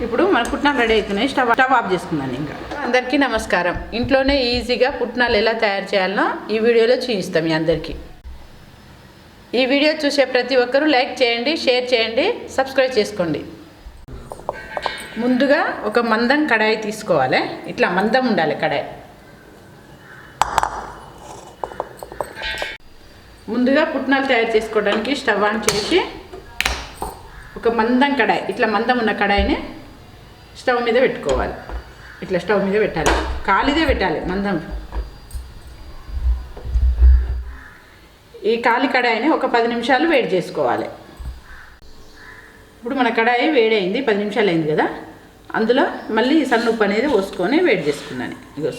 ఇప్పుడు మన పుట్నాలు రెడీ అవుతున్నాయి. స్టవ్ ఆఫ్ చేసుకున్నాను. ఇంకా అందరికీ నమస్కారం. ఇంట్లోనే ఈజీగా పుట్నాలు ఎలా తయారు చేయాలో ఈ వీడియోలో చూపిస్తాం మీ అందరికీ. ఈ వీడియో చూసే ప్రతి ఒక్కరూ లైక్ చేయండి, షేర్ చేయండి, సబ్స్క్రైబ్ చేసుకోండి. ముందుగా ఒక మందం కడాయి తీసుకోవాలి. ఇట్లా మందం ఉండాలి కడాయి. ముందుగా పుట్నాలు తయారు చేసుకోవడానికి స్టవ్ ఆన్ చేసి ఒక మందం కడాయి, ఇట్లా మందం ఉన్న కడాయిని స్టవ్ మీద పెట్టుకోవాలి. ఇట్లా స్టవ్ మీద పెట్టాలి, కాలిదే పెట్టాలి మందం. ఈ కాలి కడాయిని ఒక 10 నిమిషాలు వేడి చేసుకోవాలి. ఇప్పుడు మన కడాయి వేడైంది, 10 నిమిషాలు అయింది కదా. అందులో మళ్ళీ సన్నుప్పు అనేది పోసుకొని వేడి చేసుకున్నాను. ఇగో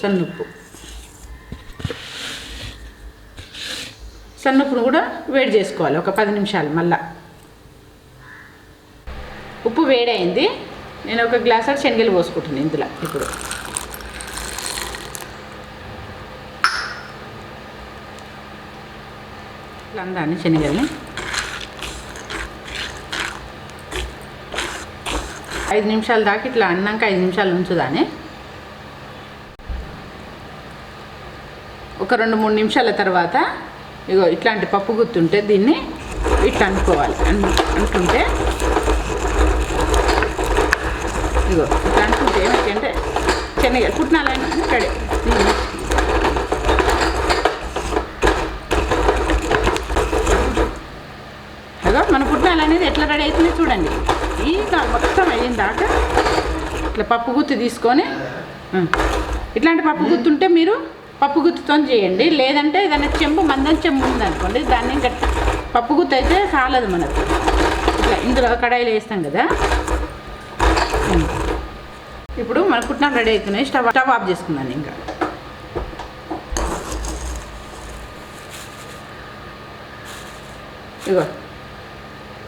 సన్నుప్పును కూడా వేడి చేసుకోవాలి ఒక 10 నిమిషాలు. మళ్ళా ఉప్పు వేడైంది. నేను ఒక గ్లాసు శనగలు పోసుకుంటున్నాను ఇందులో. ఇప్పుడు ఇట్లా అందాన్ని శనగల్ని 5 నిమిషాల దాకా ఇట్లా అన్నాక 5 నిమిషాలు ఉంచుదాన్ని. ఒక 2-3 నిమిషాల తర్వాత ఇగో ఇట్లాంటి పప్పు గుత్తుంటే దీన్ని ఇట్లా అనుకోవాలి. అనుకుంటే ఇగో ఇట్లా అనుకుంటే ఏమిటంటే శనగలు పుట్నాలని రెడీ. అదో మన పుట్నాలు అనేది ఎట్లా రెడీ అవుతుంది చూడండి. ఇంకా మొత్తం అయిన దాకా ఇట్లా పప్పు గుత్తి తీసుకొని, ఇట్లాంటి పప్పు గుత్తుంటే మీరు పప్పు గుత్తితో చేయండి. లేదంటే ఏదైనా మందం చెంబు ఉందనుకోండి, దాన్ని గట్టి పప్పు గుత్తి అయితే కాలదు మనకు. ఇట్లా ఇందులో కడాయిలో వేస్తాం కదా. ఇప్పుడు మన పుట్నాలు రెడీ అవుతున్నాయి. స్టవ్ ఆఫ్ చేసుకున్నాను. ఇంకా ఇగో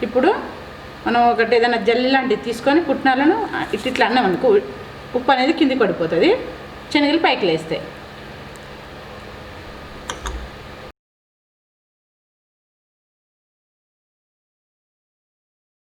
ఇప్పుడు మనం ఒకటి ఏదైనా జల్లి లాంటిది తీసుకొని పుట్నాలను ఇట్లా అన్నాం అనుకో, ఉప్పు అనేది కిందికి పడిపోతుంది, శనగలు పైకి లేస్తాయి.